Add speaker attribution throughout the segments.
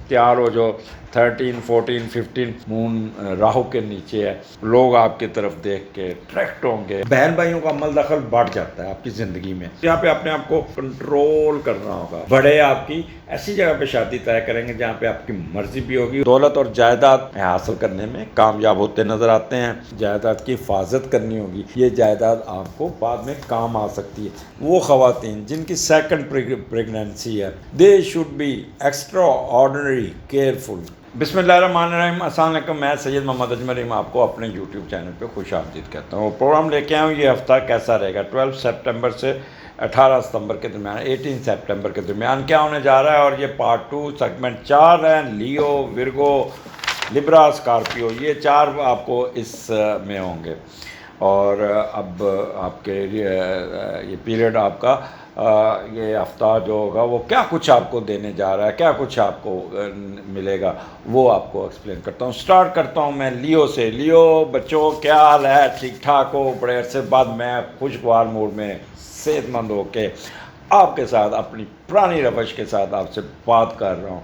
Speaker 1: تیار ہو جو 13 14 15 مون راہو کے نیچے ہے، لوگ آپ کی طرف دیکھ کے اٹریکٹ ہوں گے، بہن بھائیوں کا عمل دخل بڑھ جاتا ہے آپ کی زندگی میں، یہاں پہ اپنے آپ کو کنٹرول کرنا ہوگا، بڑے آپ کی ایسی جگہ پہ شادی طے کریں گے جہاں پہ آپ کی مرضی بھی ہوگی، دولت اور جائیداد حاصل کرنے میں کامیاب ہوتے نظر آتے ہیں، جائیداد کی حفاظت کرنی ہوگی، یہ جائیداد آپ کو بعد میں کام آ سکتی ہے۔ وہ خواتین جن کی سیکنڈ پریگننسی ہے، they should be extraordinary careful. بسم اللہ الرحمن الرحیم، السلام علیکم، میں سید محمد اجمل رحیم آپ کو اپنے یوٹیوب چینل پہ خوش آمدید کہتا ہوں۔ پروگرام لے کے آیا ہوں، یہ ہفتہ کیسا رہے گا، 12 سپٹمبر سے 18 ستمبر کے درمیان، 18 سپٹمبر کے درمیان کیا ہونے جا رہا ہے، اور یہ پارٹ 2 سیگمنٹ 4 ہے، لیو، ورگو، لبرا، اسکارپیو، یہ 4 آپ کو اس میں ہوں گے، اور اب آپ کے یہ پیریڈ آپ کا یہ ہفتہ جو ہوگا وہ کیا کچھ آپ کو دینے جا رہا ہے، کیا کچھ آپ کو ملے گا، وہ آپ کو ایکسپلین کرتا ہوں۔ سٹارٹ کرتا ہوں میں لیو سے۔ لیو بچوں، کیا حال ہے؟ ٹھیک ٹھاک ہو؟ بڑے عرصے بعد میں خوشگوار موڈ میں صحت مند ہو کے آپ کے ساتھ اپنی پرانی روش کے ساتھ آپ سے بات کر رہا ہوں،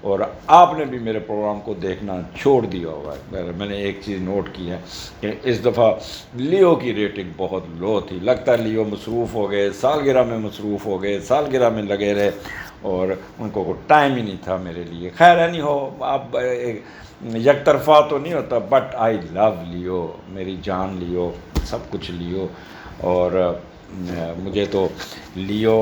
Speaker 1: اور آپ نے بھی میرے پروگرام کو دیکھنا چھوڑ دیا ہوگا۔ میں نے ایک چیز نوٹ کی ہے کہ اس دفعہ لیو کی ریٹنگ بہت لو تھی، لگتا ہے لیو مصروف ہو گئے، سالگرہ میں مصروف ہو گئے، سالگرہ میں لگے رہے، اور ان کو ٹائم ہی نہیں تھا میرے لیے۔ خیر نہیں ہو، اب یک طرفہ تو نہیں ہوتا، بٹ آئی لو لیو، میری جان لیو، سب کچھ لیو، اور مجھے تو لیو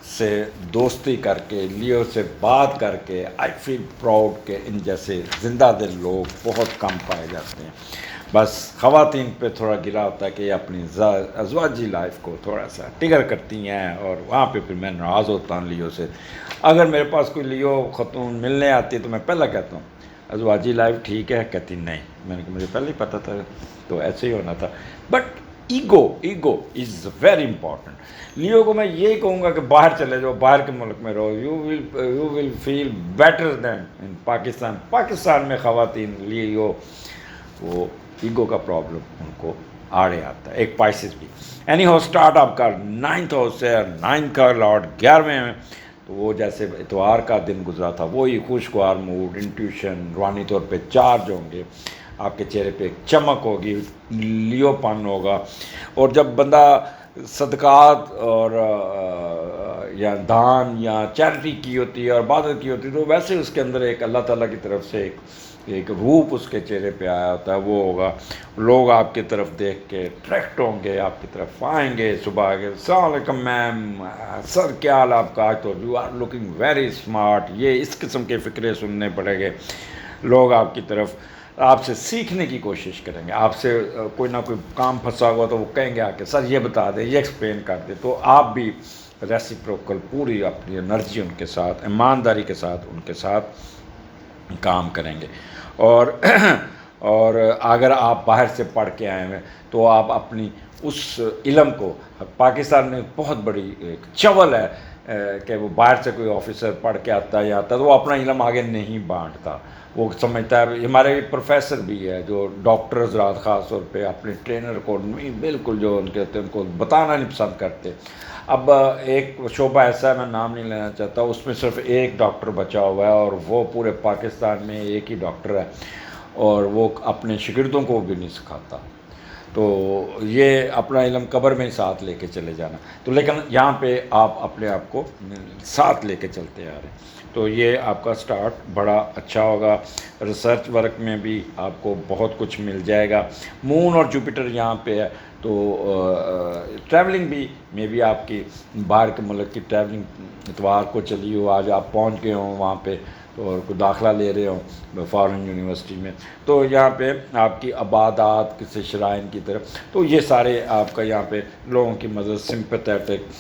Speaker 1: سے دوستی کر کے، لیو سے بات کر کے آئی فیل پراؤڈ کہ ان جیسے زندہ دل لوگ بہت کم پائے جاتے ہیں۔ بس خواتین پہ تھوڑا گرا ہوتا ہے کہ یہ اپنی ازواجی لائف کو تھوڑا سا ٹگر کرتی ہیں، اور وہاں پہ پھر میں ناراض ہوتا ہوں لیو سے۔ اگر میرے پاس کوئی لیو خاتون ملنے آتی ہے تو میں پہلا کہتا ہوں ازواجی لائف ٹھیک ہے، کہتی نہیں، میں نے کہا مجھے پہلے ہی پتہ تھا، تو ایسے ہی ہونا تھا۔ But ego is very important. لیو کو میں یہی کہوں گا کہ باہر چلے جاؤ، باہر کے ملک میں رہو، you will feel better than in Pakistan. Pakistan میں خواتین لیو وہ ایگو کا پرابلم ان کو آڑے آتا ہے، ایک پائسس بھی۔ اینی ہو، اسٹارٹ آپ کا 9th ہاؤس ہے، 9 کا لارڈ 11ویں میں، تو وہ جیسے اتوار کا دن گزرا تھا وہی خوشگوار موڈ، انٹیوشن، روحانی طور پہ چارج ہوں گے، آپ کے چہرے پہ ایک چمک ہوگی، لیو پن ہوگا، اور جب بندہ صدقات اور یا دان یا چیریٹی کی ہوتی ہے اور عبادت کی ہوتی ہے، تو ویسے اس کے اندر ایک اللہ تعالیٰ کی طرف سے ایک روپ اس کے چہرے پہ آیا ہوتا ہے، وہ ہوگا، لوگ آپ کی طرف دیکھ کے اٹریکٹ ہوں گے، آپ کی طرف آئیں گے، صبح آگے السلام علیکم میم، سر کیا حال آپ کا، آج تو you are looking very smart, یہ اس قسم کے فکرے سننے پڑیں گے، لوگ آپ کی طرف آپ سے سیکھنے کی کوشش کریں گے، آپ سے کوئی نہ کوئی کام پھنسا ہوا تو وہ کہیں گے آ کے سر یہ بتا دیں، یہ ایکسپلین کر دیں، تو آپ بھی ریسیپروکل پوری اپنی انرجی ان کے ساتھ، ایمانداری کے ساتھ ان کے ساتھ کام کریں گے، اور اگر آپ باہر سے پڑھ کے آئے ہیں تو آپ اپنی اس علم کو، پاکستان میں بہت بڑی ایک چول ہے کہ وہ باہر سے کوئی آفیسر پڑھ کے آتا ہے یا آتا ہے تو وہ اپنا علم آگے نہیں بانٹتا، وہ سمجھتا ہے، ہمارے پروفیسر بھی ہے جو ڈاکٹر حضرات خاص طور پہ اپنے ٹرینر کو بالکل جو ان کے ہوتے ہیں ان کو بتانا نہیں پسند کرتے۔ اب ایک شعبہ ایسا ہے، میں نام نہیں لینا چاہتا، اس میں صرف ایک ڈاکٹر بچا ہوا ہے، اور وہ پورے پاکستان میں ایک ہی ڈاکٹر ہے، اور وہ اپنے شاگردوں کو بھی نہیں سکھاتا، تو یہ اپنا علم قبر میں ہی ساتھ لے کے چلے جانا، تو لیکن یہاں پہ آپ اپنے آپ کو ساتھ لے کے چلتے آ رہے ہیں، تو یہ آپ کا سٹارٹ بڑا اچھا ہوگا، ریسرچ ورک میں بھی آپ کو بہت کچھ مل جائے گا، مون اور جوپیٹر یہاں پہ ہے، تو ٹریولنگ بھی میں بھی آپ کی باہر کے ملک کی ٹریولنگ اتوار کو چلی ہو، آج آپ پہنچ گئے ہوں وہاں پہ، اور کوئی داخلہ لے رہے ہوں فارن یونیورسٹی میں، تو یہاں پہ آپ کی عبادات کسی شرائن کی طرف، تو یہ سارے آپ کا یہاں پہ لوگوں کی مدد، سمپیتھیٹک،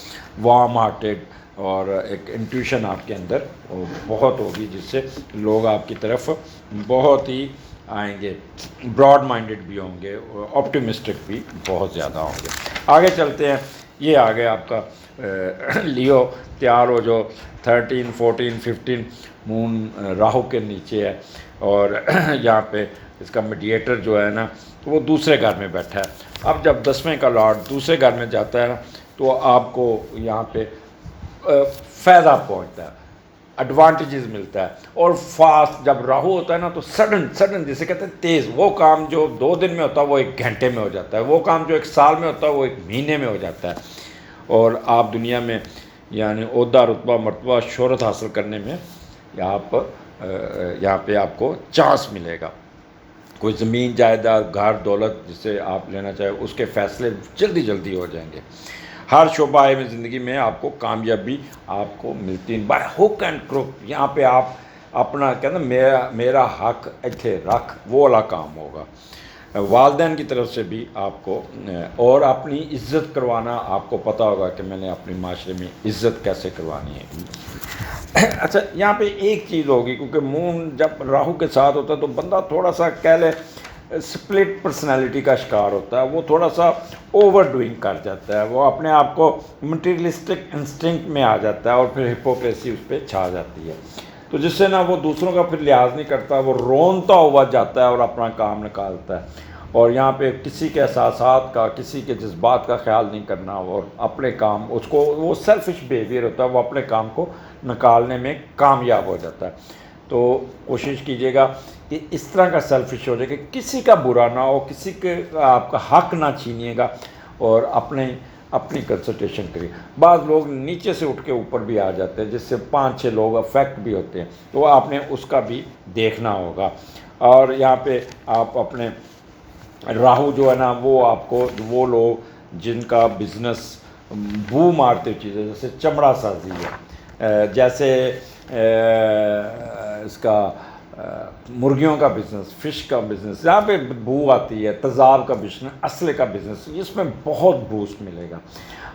Speaker 1: وارم ہارٹیڈ، اور ایک انٹیوشن آپ کے اندر بہت ہوگی، جس سے لوگ آپ کی طرف بہت ہی آئیں گے، براڈ مائنڈڈ بھی ہوں گے، آپٹیمسٹک بھی بہت زیادہ ہوں گے۔ آگے چلتے ہیں، یہ آگے آپ کا لیو، تیار ہو جو 13 14 15 مون راہو کے نیچے ہے، اور یہاں پہ اس کا میڈیٹر جو ہے نا وہ دوسرے گھر میں بیٹھا ہے۔ اب جب 10ویں کا لارڈ دوسرے گھر میں جاتا ہے نا تو آپ کو یہاں پہ فیض آپ پہنچتا ہے، ایڈوانٹیجز ملتا ہے. اور فاسٹ جب راہو ہوتا ہے نا تو سڈن جسے کہتے ہیں تیز، وہ کام جو 2 دن میں ہوتا ہے وہ 1 گھنٹے میں ہو جاتا ہے، وہ کام جو 1 سال میں ہوتا ہے وہ 1 مہینے میں ہو جاتا ہے. اور آپ دنیا میں یعنی عہدہ، رتبہ، مرتبہ، شہرت حاصل کرنے میں یہاں پہ آپ کو چانس ملے گا. کوئی زمین جائیداد، گھر، دولت جسے آپ لینا چاہیں اس کے فیصلے جلدی ہو جائیں گے. ہر شعبہ میں زندگی میں آپ کو کامیابی آپ کو ملتی ہے بائی ہک اینڈ کروک. یہاں پہ آپ اپنا کہتے ہیں میرا حق ایتھے رکھ، وہ والا کام ہوگا. والدین کی طرف سے بھی آپ کو، اور اپنی عزت کروانا آپ کو پتہ ہوگا کہ میں نے اپنے معاشرے میں عزت کیسے کروانی ہے. اچھا یہاں پہ ایک چیز ہوگی، کیونکہ مون جب راہو کے ساتھ ہوتا ہے تو بندہ تھوڑا سا کہہ لے سپلٹ پرسنالٹی کا شکار ہوتا ہے. وہ تھوڑا سا اوور ڈوئنگ کر جاتا ہے، وہ اپنے آپ کو مٹیریلسٹک انسٹنکٹ میں آ جاتا ہے اور پھر ہپوکریسی اس پہ چھا جاتی ہے. تو جس سے نا وہ دوسروں کا پھر لحاظ نہیں کرتا، وہ رونتا ہوا جاتا ہے اور اپنا کام نکالتا ہے. اور یہاں پہ کسی کے احساسات کا، کسی کے جذبات کا خیال نہیں کرنا، اور اپنے کام اس کو، وہ سیلفش بیہیویئر ہوتا ہے، وہ اپنے کام کو نکالنے میں کامیاب ہو جاتا ہے. تو کوشش کیجیے گا کہ اس طرح کا سیلفش ہو جائے کہ کسی کا برا نہ ہو، کسی کے آپ کا حق نہ چھینیے گا، اور اپنی کنسنٹریشن کریے. بعض لوگ نیچے سے اٹھ کے اوپر بھی آ جاتے ہیں، جس سے 5-6 لوگ افیکٹ بھی ہوتے ہیں، تو آپ نے اس کا بھی دیکھنا ہوگا. اور یہاں پہ آپ اپنے راہو جو ہے نا، وہ آپ کو، وہ لوگ جن کا بزنس بو مارتے چیزیں، جیسے چمڑا سازی ہے، جیسے اس کا مرغیوں کا بزنس، فش کا بزنس، جہاں پہ بو آتی ہے، تیزاب کا بزنس، اسلحے کا بزنس، اس میں بہت بوسٹ ملے گا.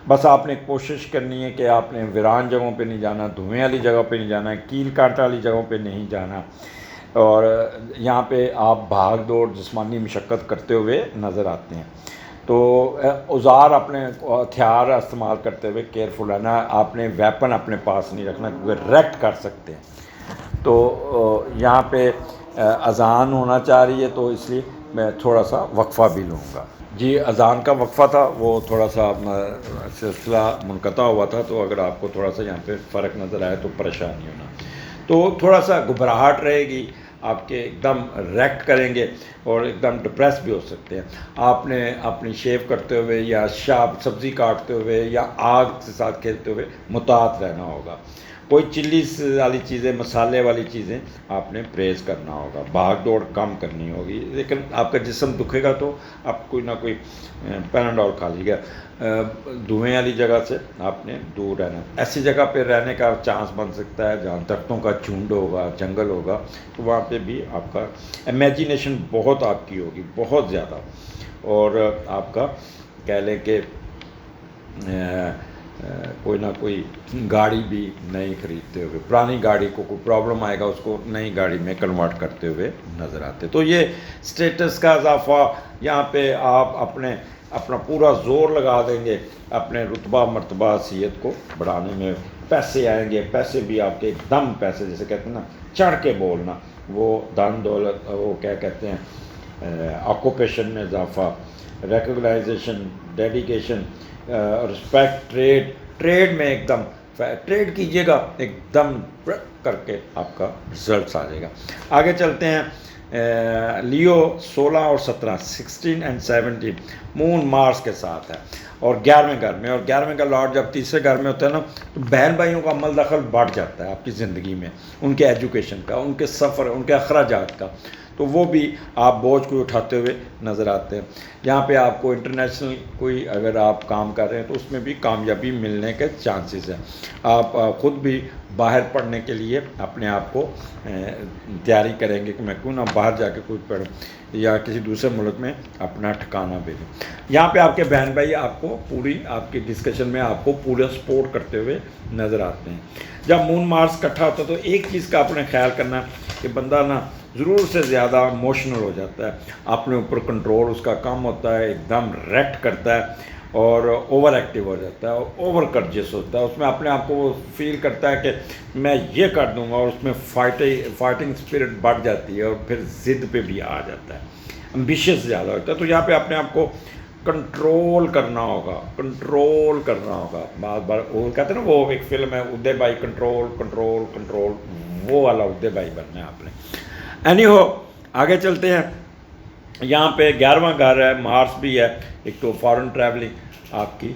Speaker 1: بس آپ نے کوشش کرنی ہے کہ آپ نے ویران جگہوں پہ نہیں جانا، دھوئیں والی جگہ پہ نہیں جانا، کیل کانٹا والی جگہوں پہ نہیں جانا. اور یہاں پہ آپ بھاگ دوڑ، جسمانی مشقت کرتے ہوئے نظر آتے ہیں. تو اوزار، اپنے ہتھیار استعمال کرتے ہوئے کیئرفل رہنا. آپ نے ویپن اپنے پاس نہیں رکھنا کیونکہ ریکٹ کر سکتے ہیں. تو یہاں پہ اذان ہونا چاہ رہی ہے، تو اس لیے میں تھوڑا سا وقفہ بھی لوں گا. جی اذان کا وقفہ تھا، وہ تھوڑا سا سلسلہ منقطع ہوا تھا، تو اگر آپ کو تھوڑا سا یہاں پہ فرق نظر آئے تو پریشانی ہونا. تو تھوڑا سا گھبراہٹ رہے گی، آپ کے ایک دم ریکٹ کریں گے اور ایک دم ڈپریس بھی ہو سکتے ہیں. آپ نے اپنی شیو کرتے ہوئے یا سبزی کاٹتے ہوئے یا آگ کے ساتھ کھیلتے ہوئے محتاط رہنا ہوگا. کوئی چلی والی چیزیں، مسالے والی چیزیں آپ نے پرہیز کرنا ہوگا. بھاگ دوڑ کم کرنی ہوگی، لیکن آپ کا جسم دکھے گا تو آپ کوئی نہ کوئی پیناڈول کھا لیجیے گا. دھوئیں والی جگہ سے آپ نے دور رہنا. ایسی جگہ پہ رہنے کا چانس بن سکتا ہے جہاں درختوں کا جھنڈ ہوگا، جنگل ہوگا، تو وہاں پہ بھی آپ کا امیجینیشن بہت آپ کی ہوگی، بہت زیادہ. اور آپ کا کہہ لیں کہ کوئی نہ کوئی گاڑی بھی نئی خریدتے ہوئے، پرانی گاڑی کو کوئی پرابلم آئے گا اس کو نئی گاڑی میں کنورٹ کرتے ہوئے نظر آتے. تو یہ سٹیٹس کا اضافہ، یہاں پہ آپ اپنا پورا زور لگا دیں گے اپنے رتبہ، مرتبہ، حیثیت کو بڑھانے میں. پیسے آئیں گے، پیسے بھی آپ کے ایک دم پیسے، جیسے کہتے ہیں نا چڑھ کے بولنا، وہ دھن دولت، وہ کیا کہتے ہیں، آکوپیشن میں اضافہ، ریکگنائزیشن، ڈیڈیکیشن، رسپیکٹ. ٹریڈ میں ایک دم ٹریڈ کیجیے گا، ایک دم کر کے آپ کا رزلٹس آ جائے گا. آگے چلتے ہیں. لیو 16 اور 17، 16 اینڈ 17 مون مارس کے ساتھ ہے، اور 11ویں گھر میں. اور 11ویں کا لارڈ جب تیسرے گھر میں ہوتا ہے نا، تو بہن بھائیوں کا عمل دخل بڑھ جاتا ہے آپ کی زندگی میں، ان کے ایجوکیشن کا، ان کے سفر، ان کے اخراجات کا. تو وہ بھی آپ بوجھ کو اٹھاتے ہوئے نظر آتے ہیں. یہاں پہ آپ کو انٹرنیشنل کوئی اگر آپ کام کر رہے ہیں تو اس میں بھی کامیابی ملنے کے چانسز ہیں. آپ خود بھی باہر پڑھنے کے لیے اپنے آپ کو تیاری کریں گے کہ میں کیوں نہ باہر جا کے کوئی پڑھوں یا کسی دوسرے ملک میں اپنا ٹھکانہ بھیجوں. یہاں پہ آپ کے بہن بھائی آپ کو پوری، آپ کی ڈسکشن میں آپ کو پورا سپورٹ کرتے ہوئے نظر آتے ہیں. جب مون مارس اکٹھا ہوتا ہے تو ایک چیز کا آپ نے خیال کرنا ہے کہ بندہ نا ضرور سے زیادہ ایموشنل ہو جاتا ہے، اپنے اوپر کنٹرول اس کا کم ہوتا ہے، ایک دم ریکٹ کرتا ہے اور اوور ایکٹیو ہو جاتا ہے، اوور کرجس ہوتا ہے. اس میں اپنے آپ کو وہ فیل کرتا ہے کہ میں یہ کر دوں گا، اور اس میں فائٹنگ اسپرٹ بڑھ جاتی ہے اور پھر ضد پہ بھی آ جاتا ہے، امبیشیس زیادہ ہوتا ہے. تو یہاں پہ اپنے آپ کو کنٹرول کرنا ہوگا، کنٹرول کرنا ہوگا. بار بار وہ کہتے ہیں نا، وہ ایک فلم ہے ادے بھائی، کنٹرول کنٹرول کنٹرول، وہ والا ادے بھائی بننا ہے آپ نے. اینی ہو آگے چلتے ہیں. یہاں پہ 11واں گھر ہے، مارس بھی ہے. ایک تو فارن ٹریولنگ آپ کی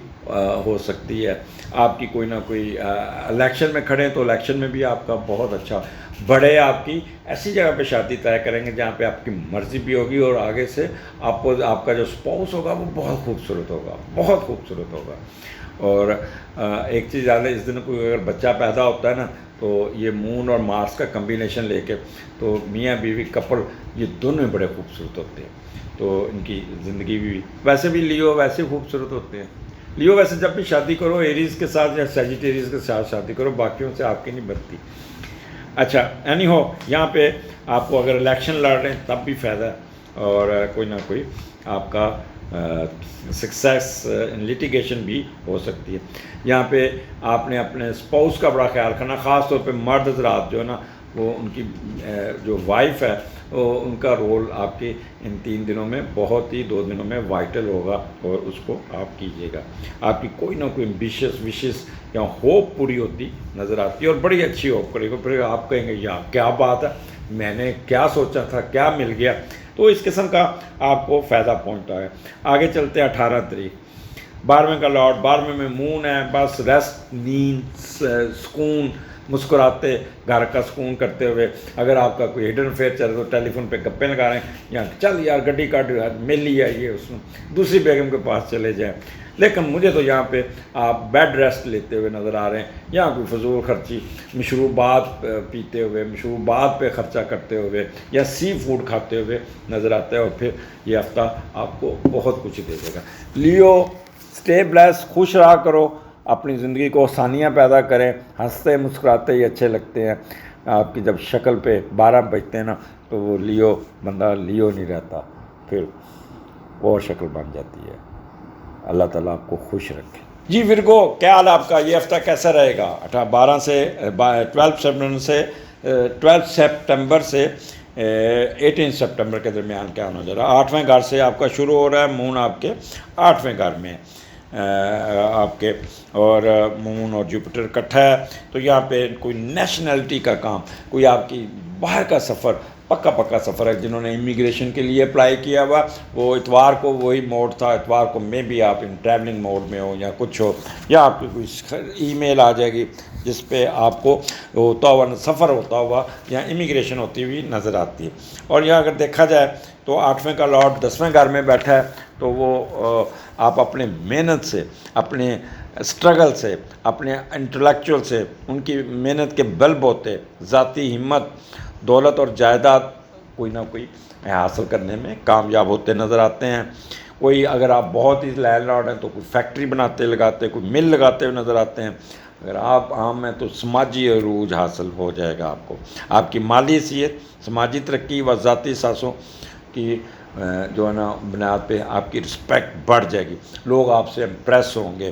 Speaker 1: ہو سکتی ہے، آپ کی کوئی نہ کوئی الیکشن میں کھڑے ہیں تو الیکشن میں بھی آپ کا بہت اچھا. بڑے آپ کی ایسی جگہ پہ شادی طے کریں گے جہاں پہ آپ کی مرضی بھی ہوگی، اور آگے سے آپ کو آپ کا جو اسپاؤس ہوگا وہ بہت خوبصورت ہوگا، بہت خوبصورت ہوگا. اور ایک چیز یاد ہے، اس دن کوئی اگر بچہ پیدا ہوتا ہے نا، تو یہ مون اور مارس کا کمبینیشن لے کے، تو میاں بیوی کپل یہ دونوں بڑے خوبصورت ہوتے ہیں. تو ان کی زندگی بھی ویسے بھی لیو ویسے خوبصورت ہوتے ہیں. لیو ویسے جب بھی شادی کرو ایریز کے ساتھ یا سیجیٹیریز کے ساتھ شادی کرو، باقیوں سے آپ کی نہیں بنتی. اچھا اینی ہو یہاں پہ آپ کو اگر الیکشن لڑ رہے ہیں تب بھی فائدہ ہے، اور کوئی نہ کوئی آپ کا سکسیس ان لیٹیگیشن بھی ہو سکتی ہے. یہاں پہ آپ نے اپنے اسپاؤس کا بڑا خیال رکھنا، خاص طور پہ مرد حضرات جو ہے نا، وہ ان کی جو وائف ہے وہ ان کا رول آپ کے ان 3 دنوں میں بہت ہی 2 دنوں میں وائٹل ہوگا، اور اس کو آپ کیجیے گا. آپ کی کوئی نہ کوئی ایمبیشیس وشز یا ہوپ پوری ہوتی نظر آتی ہے، اور بڑی اچھی ہوپ کرے گا. پھر آپ کہیں گے یا کیا بات ہے، میں نے کیا سوچا تھا کیا مل گیا. تو اس قسم کا آپ کو فائدہ پہنچتا ہے. آگے چلتے ہیں 18 تاریخ، 12ویں کا لارڈ، 12ویں میں مون ہے. بس ریسٹ، نیند، سکون، مسکراتے گھر کا سکون کرتے ہوئے. اگر آپ کا کوئی ہڈن افیئر چل رہا ہے تو ٹیلی فون پہ گپے لگا رہے ہیں، یا چل یار گڈی کاٹ مل ہی آئیے اس میں، دوسری بیگم کے پاس چلے جائیں. لیکن مجھے تو یہاں پہ آپ بیڈ ریسٹ لیتے ہوئے نظر آ رہے ہیں، یہاں کوئی فضول خرچی، مشروبات پیتے ہوئے، مشروبات پہ خرچہ کرتے ہوئے، یا سی فوڈ کھاتے ہوئے نظر آتا ہے. اور پھر یہ ہفتہ آپ کو بہت کچھ دے دے گا. لیو اسٹے بلیس، خوش رہا کرو، اپنی زندگی کو آسانیاں پیدا کریں. ہنستے مسکراتے ہی اچھے لگتے ہیں. آپ کی جب شکل پہ 12 بجتے ہیں نا، تو وہ لیو بندہ لیو نہیں رہتا، پھر اور شکل بن جاتی ہے. اللہ تعالیٰ آپ کو خوش رکھے. جی ورگو، کیا حال آپ کا؟ یہ ہفتہ کیسا رہے گا؟ 12 سپٹمبر سے 18 سپٹمبر کے درمیان کیا ہونا جا رہا ہے؟ 8ویں گھر سے آپ کا شروع ہو رہا ہے. مون آپ کے 8ویں گھر میں آپ کے، اور مون اور جوپیٹر اکٹھا ہے. تو یہاں پہ کوئی نیشنلٹی کا کام، کوئی آپ کی باہر کا سفر، پکا سفر ہے. جنہوں نے امیگریشن کے لیے اپلائی کیا ہوا، وہ اتوار کو وہی موڈ تھا، اتوار کو میں بھی آپ ان ٹریولنگ موڈ میں ہو یا کچھ ہو، یا آپ کی کوئی ای میل آ جائے گی جس پہ آپ کو ہوتا ہوا سفر ہوتا ہوا یا امیگریشن ہوتی ہوئی نظر آتی ہے. اور یہاں اگر دیکھا جائے تو 8ویں کا لارڈ 10ویں گھر میں بیٹھا ہے. تو وہ آپ اپنے محنت سے، اپنے اسٹرگل سے، اپنے انٹلیکچوئل سے، ان کی محنت کے بل بوتے ذاتی ہمت، دولت اور جائیداد کوئی نہ کوئی حاصل کرنے میں کامیاب ہوتے نظر آتے ہیں. کوئی اگر آپ بہت ہی لینڈ لارڈ ہیں تو کوئی فیکٹری بناتے لگاتے، کوئی مل لگاتے ہوئے نظر آتے ہیں. اگر آپ عام ہیں تو سماجی عروج حاصل ہو جائے گا آپ کو. آپ کی مالی حیثیت، سماجی ترقی و ذاتی سانسوں کی جو ہے نا بنیاد پہ آپ کی رسپیکٹ بڑھ جائے گی. لوگ آپ سے امپریس ہوں گے.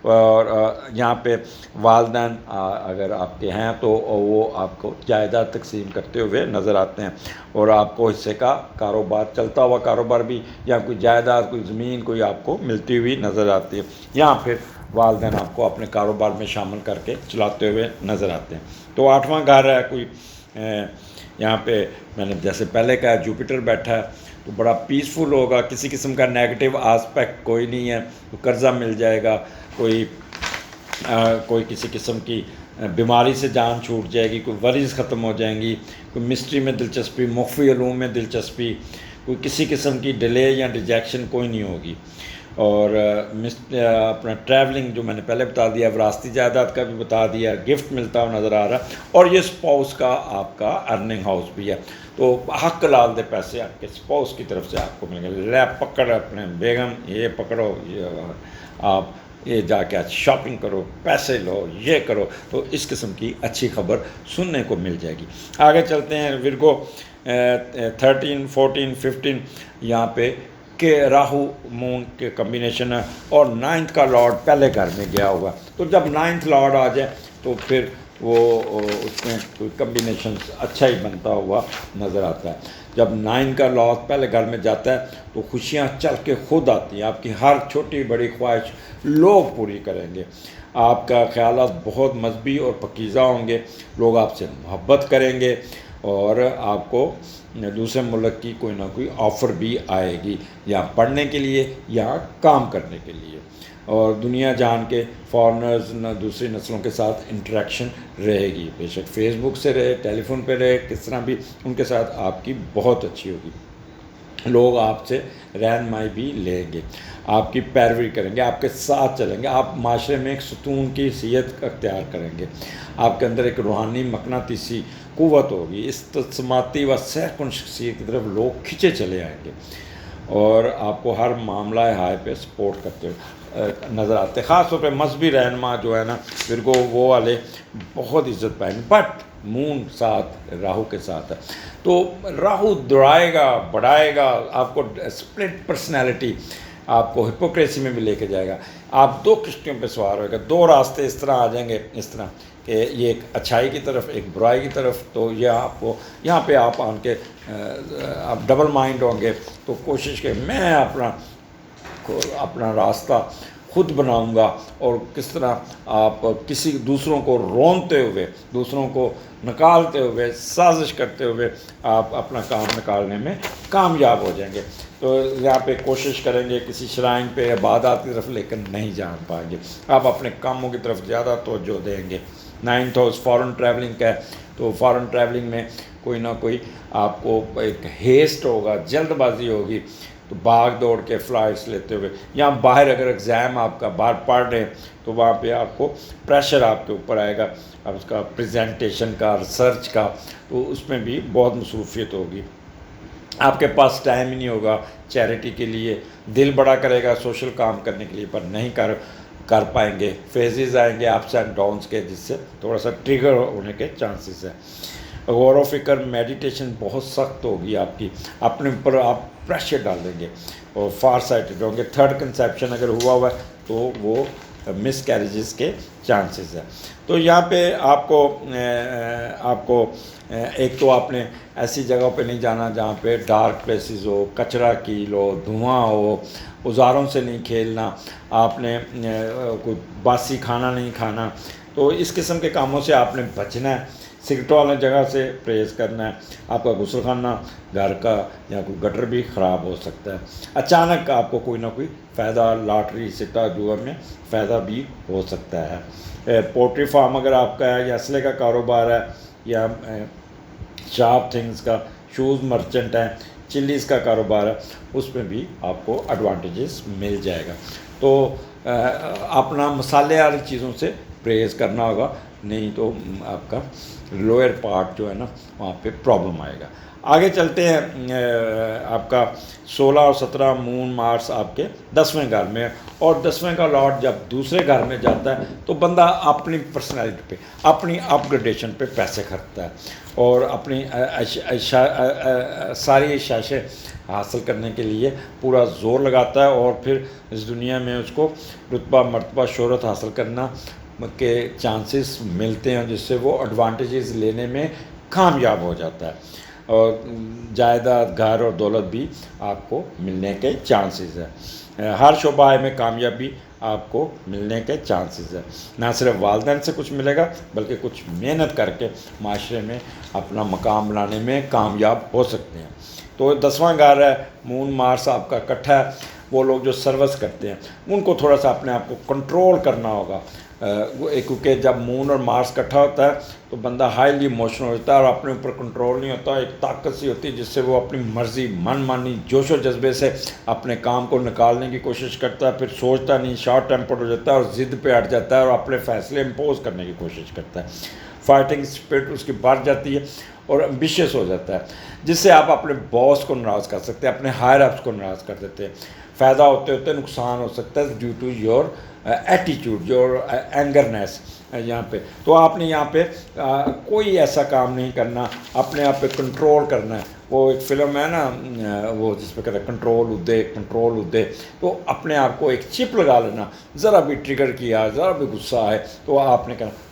Speaker 1: اور یہاں پہ والدین اگر آپ کے ہیں تو وہ آپ کو جائیداد تقسیم کرتے ہوئے نظر آتے ہیں، اور آپ کو حصے کا کاروبار، چلتا ہوا کاروبار بھی، یا کوئی جائیداد، کوئی زمین کوئی آپ کو ملتی ہوئی نظر آتی ہے. یہاں پھر والدین آپ کو اپنے کاروبار میں شامل کر کے چلاتے ہوئے نظر آتے ہیں. تو 8واں گھر ہے کوئی یہاں پہ میں نے جیسے پہلے کہا جوپیٹر بیٹھا ہے، تو بڑا پیسفل ہوگا. کسی قسم کا نیگیٹو آسپیکٹ کوئی نہیں ہے. تو قرضہ مل جائے گا، کوئی کسی قسم کی بیماری سے جان چھوٹ جائے گی، کوئی وریز ختم ہو جائیں گی، کوئی مسٹری میں دلچسپی، مخفی علوم میں دلچسپی، کوئی کسی قسم کی ڈیلے یا ریجیکشن کوئی نہیں ہوگی. اور اپنا ٹریولنگ جو میں نے پہلے بتا دیا، وراثتی جائیداد کا بھی بتا دیا، گفٹ ملتا ہوا نظر آ رہا. اور یہ اسپاؤس کا آپ کا ارننگ ہاؤس بھی ہے. تو حق لال دے پیسے آپ کے اسپاؤس کی طرف سے آپ کو مل گئے. لے پکڑ اپنے بیگم، یہ پکڑو، یہ آپ یہ جا کے آج شاپنگ کرو، پیسے لو، یہ کرو. تو اس قسم کی اچھی خبر سننے کو مل جائے گی. آگے چلتے ہیں ورگو، 13 14 15 یہاں پہ کہ راہو مون کے کمبینیشن ہے، اور 9th کا لارڈ پہلے گھر میں گیا ہوگا. تو جب 9th لارڈ آ جائے تو پھر وہ اس میں کوئی کمبینیشنز اچھا ہی بنتا ہوا نظر آتا ہے۔ جب 9 کا لاس پہلے گھر میں جاتا ہے تو خوشیاں چل کے خود آتی ہیں، آپ کی ہر چھوٹی بڑی خواہش لوگ پوری کریں گے، آپ کا خیالات بہت مذہبی اور پاکیزہ ہوں گے، لوگ آپ سے محبت کریں گے، اور آپ کو دوسرے ملک کی کوئی نہ کوئی آفر بھی آئے گی، یا پڑھنے کے لیے یا کام کرنے کے لیے، اور دنیا جان کے فارنرز نہ دوسری نسلوں کے ساتھ انٹریکشن رہے گی، بے شک فیس بک سے رہے، ٹیلی فون پہ رہے، کس طرح بھی ان کے ساتھ آپ کی بہت اچھی ہوگی، لوگ آپ سے رہنمائی بھی لیں گے، آپ کی پیروی کریں گے، آپ کے ساتھ چلیں گے، آپ معاشرے میں ایک ستون کی حیثیت اختیار کریں گے، آپ کے اندر ایک روحانی مقناطیسی قوت ہوگی، استثماتی و سحر شخصیت کی طرف لوگ کھنچے چلے آئیں گے، اور آپ کو ہر معاملہ ہائے پہ سپورٹ کرتے ہوئے نظر آتے ہیں، خاص طور پہ مذہبی رہنما جو ہے نا پھر کو وہ والے بہت عزت پائیں گے، بٹ مون ساتھ راہو کے ساتھ ہے، تو راہو دوڑائے گا بڑھائے گا آپ کو، اسپلٹ پرسنالٹی آپ کو ہپوکریسی میں بھی لے کے جائے گا، آپ دو کشتیوں پہ سوار ہوئے گا، دو راستے اس طرح آ جائیں گے، اس طرح کہ یہ ایک اچھائی کی طرف ایک برائی کی طرف، تو یہ آپ کو یہاں پہ آپ آن کے آپ ڈبل مائنڈ ہوں گے، تو کوشش کہ میں اپنا راستہ خود بناؤں گا، اور کس طرح آپ کسی دوسروں کو رونتے ہوئے، دوسروں کو نکالتے ہوئے، سازش کرتے ہوئے آپ اپنا کام نکالنے میں کامیاب ہو جائیں گے، تو یہاں پہ کوشش کریں گے کسی شرائن پہ عبادات کی طرف لے کر نہیں جان پائیں گے، آپ اپنے کاموں کی طرف زیادہ توجہ دیں گے۔ 9th ہاؤس فارن ٹریولنگ کا ہے، تو فارن ٹریولنگ میں کوئی نہ کوئی آپ کو ایک ہیسٹ ہوگا، جلد بازی ہوگی، تو بھاگ دوڑ کے فلائٹس لیتے ہوئے، یا باہر اگر ایگزام آپ کا باہر پڑھ رہے ہیں تو وہاں پہ آپ کو پریشر آپ کے اوپر آئے گا، اب اس کا پریزنٹیشن کا، ریسرچ کا، تو اس میں بھی بہت مصروفیت ہوگی، آپ کے پاس ٹائم ہی نہیں ہوگا چیریٹی کے لیے، دل بڑا کرے گا سوشل کام کرنے کے لیے پر نہیں کر پائیں گے، فیزز آئیں گے اپس اینڈ ڈاؤنس کے، جس سے تھوڑا سا ٹریگر ہونے کے چانسز ہیں، غور و فکر میڈیٹیشن بہت سخت ہوگی آپ کی، اپنے اوپر آپ پریشر ڈال دیں گے اور فار سائٹڈ ہوں گے، تھرڈ کنسیپشن اگر ہوا ہے تو وہ مس کیریجز کے چانسز ہیں، تو یہاں پہ آپ کو ایک تو آپ نے ایسی جگہوں پہ نہیں جانا جہاں پہ ڈارک پلیسز ہو، کچرا کیل ہو، دھواں ہو، اوزاروں سے نہیں کھیلنا، آپ نے کوئی باسی کھانا نہیں کھانا، تو اس قسم کے کاموں سے آپ نے بچنا ہے، سگریٹ والے جگہ سے پرہیز کرنا ہے، آپ کا غسل خانہ گھر کا یا کوئی گٹر بھی خراب ہو سکتا ہے، اچانک آپ کو کوئی نہ کوئی فائدہ لاٹری سٹا جوا میں فائدہ بھی ہو سکتا ہے، پولٹری فارم اگر آپ کا ہے یا اسلحے کا کاروبار ہے یا شارپ تھنگز کا، شوز مرچنٹ ہیں، چلیز کا کاروبار ہے، اس میں بھی آپ کو ایڈوانٹیجز مل جائے گا، تو اپنا مسالے والی چیزوں سے پرہیز کرنا ہوگا، نہیں تو آپ کا لوئر پارٹ جو ہے نا وہاں پہ پرابلم آئے گا۔ آگے چلتے ہیں، آپ کا 16 اور 17 مون مارس آپ کے 10ویں گھر میں، اور 10ویں کا لارڈ جب دوسرے گھر میں جاتا ہے تو بندہ اپنی پرسنالٹی پہ، اپنی اپ گریڈیشن پہ پیسے خرچتا ہے، اور اپنی ساری عشائشیں حاصل کرنے کے لیے پورا زور لگاتا ہے، اور پھر اس دنیا میں اس کو رتبہ مرتبہ شہرت حاصل کرنا کے چانسز ملتے ہیں، جس سے وہ ایڈوانٹیجز لینے میں کامیاب ہو جاتا ہے، اور جائیداد، گھر اور دولت بھی آپ کو ملنے کے چانسز ہیں، ہر شعبہ میں کامیابی آپ کو ملنے کے چانسز ہیں، نہ صرف والدین سے کچھ ملے گا بلکہ کچھ محنت کر کے معاشرے میں اپنا مقام بنانے میں کامیاب ہو سکتے ہیں، تو 10واں گھر ہے، مون مارس آپ کا اکٹھا ہے، وہ لوگ جو سروس کرتے ہیں ان کو تھوڑا سا اپنے آپ کو کنٹرول کرنا ہوگا، کیونکہ جب مون اور مارس اکٹھا ہوتا ہے تو بندہ ہائیلی ایموشنل ہوتا ہے اور اپنے اوپر کنٹرول نہیں ہوتا، ایک طاقت سی ہوتی ہے جس سے وہ اپنی مرضی، من مانی، جوش و جذبے سے اپنے کام کو نکالنے کی کوشش کرتا ہے، پھر سوچتا نہیں، شارٹ ٹیمپرڈ ہو جاتا ہے اور ضد پہ ہٹ جاتا ہے اور اپنے فیصلے امپوز کرنے کی کوشش کرتا ہے، فائٹنگ اسپرٹ اس کی بڑھ جاتی ہے اور ایمبیشیس ہو جاتا ہے، جس سے آپ اپنے باس کو ناراض کر سکتے ہیں، اپنے ہائر اپس کو ناراض کر دیتے ہیں، فائدہ ہوتے ہوتے نقصان ہو سکتا ہے due to your attitude, your angriness, یہاں پہ تو آپ نے یہاں پہ کوئی ایسا کام نہیں کرنا، اپنے آپ پہ کنٹرول کرنا ہے، وہ ایک فلم ہے نا وہ جس پہ کہتے ہیں کنٹرول ادے، کنٹرول ادے، تو اپنے آپ کو ایک چپ لگا لینا، ذرا بھی ٹریگر کیا، ذرا بھی غصہ آئے تو آپ نے کہنا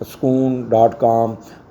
Speaker 1: sukoon.com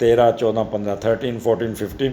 Speaker 1: 13, 14, 15, 13, 14, 15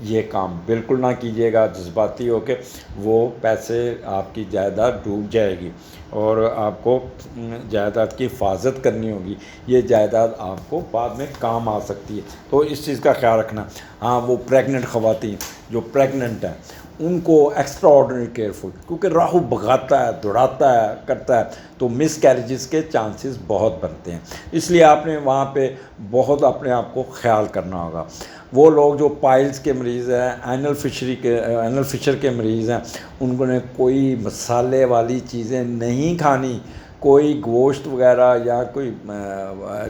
Speaker 1: یہ کام بالکل نہ کیجیے گا جذباتی ہو کے، وہ پیسے آپ کی جائیداد ڈوب جائے گی اور آپ کو جائیداد کی حفاظت کرنی ہوگی، یہ جائیداد آپ کو بعد میں کام آ سکتی ہے، تو اس چیز کا خیال رکھنا۔ ہاں وہ پریگننٹ خواتین جو پریگننٹ ہیں ان کو ایکسٹرا آرڈنری کیئرفل، کیونکہ راہو بھگاتا ہے، دوڑاتا ہے، کرتا ہے، تو مس کیریجز کے چانسز بہت بنتے ہیں، اس لیے آپ نے وہاں پہ بہت اپنے آپ کو خیال کرنا ہوگا۔ وہ لوگ جو پائلز کے مریض ہیں، اینل فشر کے مریض ہیں، ان کو نے کوئی مسالے والی چیزیں نہیں کھانی، کوئی گوشت وغیرہ یا کوئی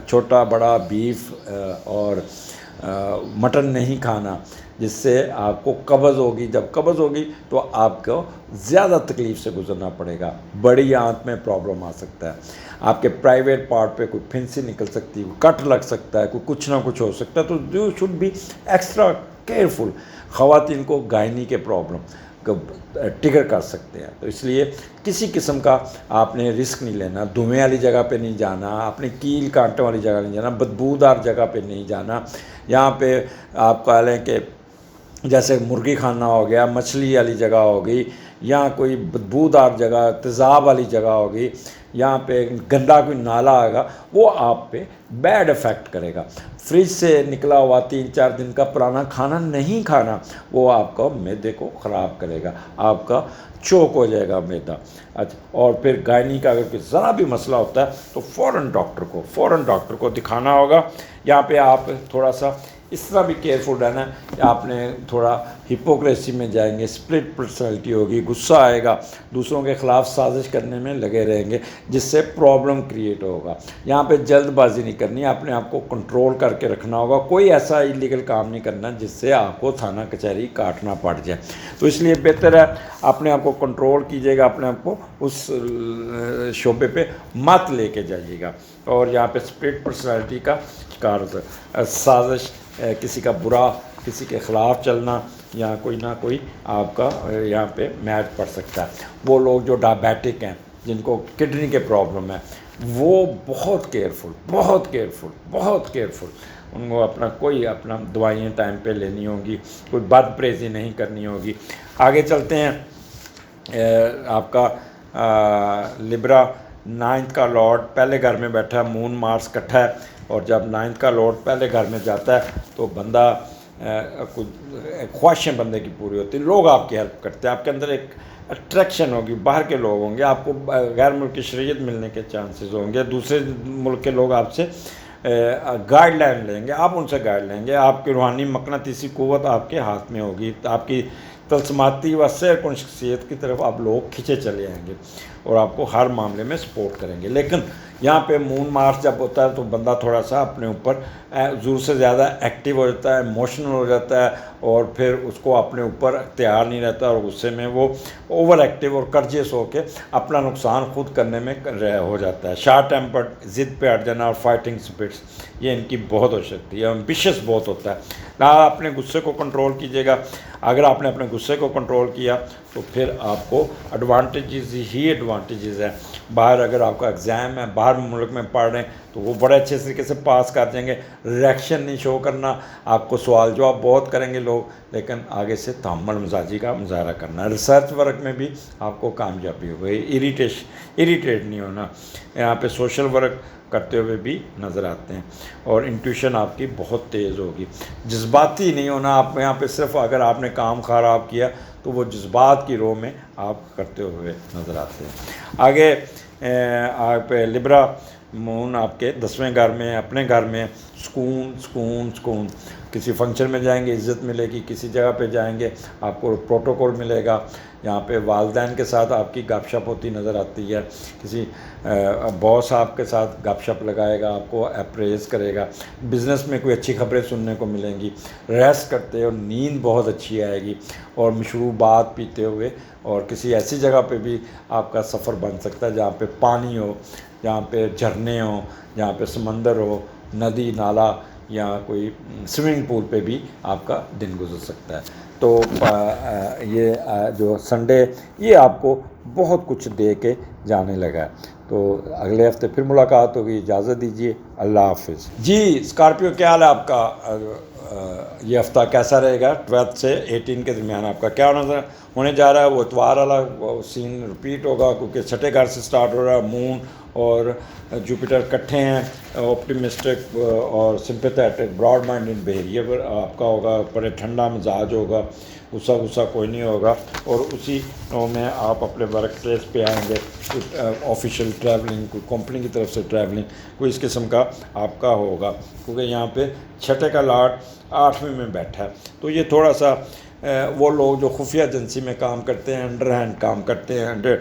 Speaker 1: چھوٹا بڑا بیف اور مٹن نہیں کھانا، جس سے آپ کو قبض ہوگی، جب قبض ہوگی تو آپ کو زیادہ تکلیف سے گزرنا پڑے گا، بڑی آنت میں پرابلم آ سکتا ہے، آپ کے پرائیویٹ پارٹ پہ کوئی پھنسی نکل سکتی ہے، کوئی کٹ لگ سکتا ہے، کوئی کچھ نہ کچھ ہو سکتا ہے، تو you should be extra careful. خواتین کو گائنی کے پرابلم ٹگر کر سکتے ہیں، تو اس لیے کسی قسم کا آپ نے رسک نہیں لینا، دھویں والی جگہ پہ نہیں جانا، اپنے کیل کانٹوں والی جگہ نہیں جانا، بدبودار جگہ پہ نہیں جانا، یہاں پہ آپ کہہ لیں کہ جیسے مرغی خانہ ہو گیا، مچھلی والی جگہ ہو گئی، یا کوئی بدبودار جگہ، تیزاب والی جگہ ہوگی، یہاں پہ گندا کوئی نالا آئے گا، وہ آپ پہ بیڈ افیکٹ کرے گا۔ فریج سے نکلا ہوا 3-4 دن کا پرانا کھانا نہیں کھانا، وہ آپ کو معدے کو خراب کرے گا، آپ کا چوک ہو جائے گا معدہ۔ اچھا، اور پھر گائنی کا اگر کوئی ذرا بھی مسئلہ ہوتا ہے تو فوراً ڈاکٹر کو دکھانا ہوگا۔ یہاں پہ آپ تھوڑا سا اس طرح بھی کیئرفل رہنا ہے کہ آپ نے تھوڑا ہپوکریسی میں جائیں گے، سپلٹ پرسنالٹی ہوگی، غصہ آئے گا، دوسروں کے خلاف سازش کرنے میں لگے رہیں گے، جس سے پرابلم کریٹ ہوگا۔ یہاں پہ جلد بازی نہیں کرنی، اپنے آپ کو کنٹرول کر کے رکھنا ہوگا، کوئی ایسا ایلیگل کام نہیں کرنا جس سے آپ کو تھانہ کچہری کاٹنا پڑ جائے، تو اس لیے بہتر ہے اپنے آپ کو کنٹرول کیجیے گا، اپنے آپ کو اس شعبے پہ مت لے کے جائیے گا۔ اور یہاں پہ سپلٹ پرسنالٹی کا شکار ہوتا ہے، سازش، کسی کا برا، کسی کے خلاف چلنا، یا کوئی نہ کوئی آپ کا یہاں پہ میچ پڑ سکتا ہے۔ وہ لوگ جو ڈائبیٹک ہیں، جن کو کڈنی کے پرابلم ہے، وہ بہت کیئرفل، ان کو اپنا دوائیاں ٹائم پہ لینی ہوں گی، کوئی بد پریزی نہیں کرنی ہوگی۔ آگے چلتے ہیں، آپ کا لبرا 9 کا لارڈ پہلے گھر میں بیٹھا ہے، مون مارس کٹھا ہے، اور جب 9 کا لارڈ پہلے گھر میں جاتا ہے تو بندہ خواہشیں بندے کی پوری ہوتی ہیں، لوگ آپ کی ہیلپ کرتے ہیں، آپ کے اندر ایک اٹریکشن ہوگی، باہر کے لوگ ہوں گے، آپ کو غیر ملکی شرعیت ملنے کے چانسز ہوں گے، دوسرے ملک کے لوگ آپ سے گائیڈ لائن لیں گے، آپ ان سے گائیڈ لیں گے، آپ کی روحانی مقناطیسی قوت آپ کے ہاتھ میں ہوگی، آپ کی تلسماتی و سیر کن شخصیت کی طرف آپ لوگ کھنچے چلے آئیں گے اور آپ کو ہر معاملے میں سپورٹ کریں گے۔ لیکن یہاں پہ مون مارس جب ہوتا ہے تو بندہ تھوڑا سا اپنے اوپر ضرور سے زیادہ ایکٹیو ہو جاتا ہے، ایموشنل ہو جاتا ہے، اور پھر اس کو اپنے اوپر اختیار نہیں رہتا، اور غصے میں وہ اوور ایکٹیو اور کرجیس ہو کے اپنا نقصان خود کرنے میں ہو جاتا ہے۔ شارٹ ٹیمپرڈ، ضد پہ اڑ جانا، اور فائٹنگ اسپرٹس، یہ ان کی بہت ہو سکتی ہے، ایمبیشس بہت ہوتا ہے۔ نہ اپنے غصے کو کنٹرول کیجیے گا، اگر آپ نے اپنے غصے کو کنٹرول کیا تو پھر آپ کو ایڈوانٹیجز ہی ایڈوانٹیجز ہیں۔ باہر اگر آپ کا ایگزام ہے، باہر ملک میں پڑھ رہے ہیں تو وہ بڑے اچھے طریقے سے پاس کر جائیں گے، ریئیکشن نہیں شو کرنا، آپ کو سوال جواب بہت کریں گے لوگ، لیکن آگے سے تحمل مزاجی کا مظاہرہ کرنا ہے۔ ریسرچ ورک میں بھی آپ کو کامیابی ہوگی، اریٹیٹ نہیں ہونا، یہاں پہ سوشل ورک کرتے ہوئے بھی نظر آتے ہیں، اور انٹیوشن آپ کی بہت تیز ہوگی، جذباتی نہیں ہونا۔ آپ یہاں پہ صرف اگر آپ نے کام خراب کیا تو وہ جذبات کی رو میں آپ کرتے ہوئے نظر آتے ہیں۔ آگے آپ لبرا مون آپ کے 10ویں گھر میں، اپنے گھر میں سکون، کسی فنکشن میں جائیں گے عزت ملے گی، کسی جگہ پہ جائیں گے آپ کو پروٹوکول ملے گا، یہاں پہ والدین کے ساتھ آپ کی گپ شپ ہوتی نظر آتی ہے، کسی باس آپ کے ساتھ گپ شپ لگائے گا، آپ کو اپریز کرے گا، بزنس میں کوئی اچھی خبریں سننے کو ملیں گی، ریسٹ کرتے اور نیند بہت اچھی آئے گی، اور مشروبات پیتے ہوئے، اور کسی ایسی جگہ پہ بھی آپ کا سفر بن سکتا ہے جہاں پہ پانی ہو، جہاں پہ جھرنے ہوں، جہاں پہ سمندر ہو، ندی نالا، یا کوئی سوئمنگ پول پہ بھی آپ کا دن گزر سکتا ہے۔ تو یہ جو سنڈے یہ آپ کو بہت کچھ دے کے جانے لگا ہے، تو اگلے ہفتے پھر ملاقات ہوگی، اجازت دیجیے، اللہ حافظ۔ جی اسکارپیو، کیا حال ہے آپ کا؟ یہ ہفتہ کیسا رہے گا 12 سے 18 کے درمیان آپ کا کیا ہونے جا رہا ہے. وہ اتوار والا سین رپیٹ ہوگا کیونکہ چھٹے گھر سے سٹارٹ ہو رہا ہے. مون اور جوپیٹر کٹھے ہیں. آپٹیمسٹک اور سمپیتھیٹک براڈ مائنڈڈ بیہیویئر آپ کا ہوگا. بڑے ٹھنڈا مزاج ہوگا, غصہ کوئی نہیں ہوگا. اور اسی میں آپ اپنے ورک پلیس پہ آئیں گے. آفیشیل ٹریولنگ, کوئی کمپنی کی طرف سے ٹریولنگ, کوئی اس قسم کا آپ کا ہوگا کیونکہ یہاں پہ چھٹے کا لاٹ 8ویں میں بیٹھا ہے. تو یہ تھوڑا سا وہ لوگ جو خفیہ ایجنسی میں کام کرتے ہیں, انڈر ہینڈ کام کرتے ہیں,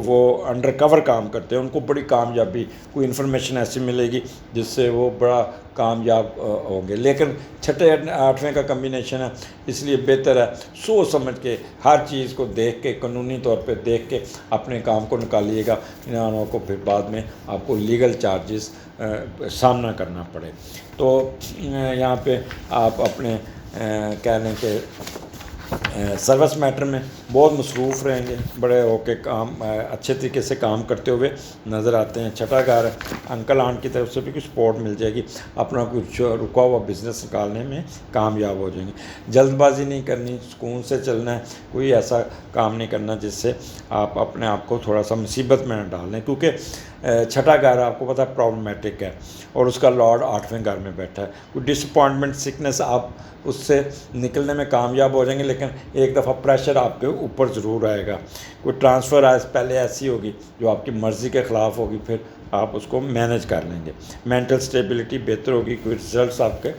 Speaker 1: وہ انڈر کور کام کرتے ہیں, ان کو بڑی کامیابی, کوئی انفارمیشن ایسی ملے گی جس سے وہ بڑا کامیاب ہوں گے. لیکن چھٹے 8ویں کا کمبینیشن ہے, اس لیے بہتر ہے سوچ سمجھ کے ہر چیز کو دیکھ کے, قانونی طور پہ دیکھ کے اپنے کام کو نکالیے گا. انہوں کو پھر بعد میں آپ کو لیگل چارجز سامنا کرنا پڑے. تو یہاں پہ آپ اپنے کہہ لیں کہ سروس میٹر میں بہت مصروف رہیں گے, بڑے ہو کے کام اچھے طریقے سے کام کرتے ہوئے نظر آتے ہیں. چھٹا گھر انکل آنٹ کی طرف سے بھی کچھ سپورٹ مل جائے گی, اپنا کچھ رکا ہوا بزنس نکالنے میں کامیاب ہو جائیں گے. جلد بازی نہیں کرنی, سکون سے چلنا ہے, کوئی ایسا کام نہیں کرنا جس سے آپ اپنے آپ کو تھوڑا سا مصیبت میں نہ ڈال لیں, کیونکہ چھٹا گھر آپ کو پتہ پرابلمٹک ہے اور اس کا لارڈ 8ویں گھر میں بیٹھا ہے. کوئی ڈس اپوائنٹمنٹ سکنس آپ اس سے نکلنے میں کامیاب ہو جائیں گے, لیکن ایک دفعہ پریشر آپ کے اوپر ضرور آئے گا. کوئی ٹرانسفر پہلے ایسی ہوگی جو آپ کی مرضی کے خلاف ہوگی, پھر آپ اس کو مینیج کر لیں گے. مینٹل سٹیبلٹی بہتر ہوگی. کوئی ریزلٹس آپ کے,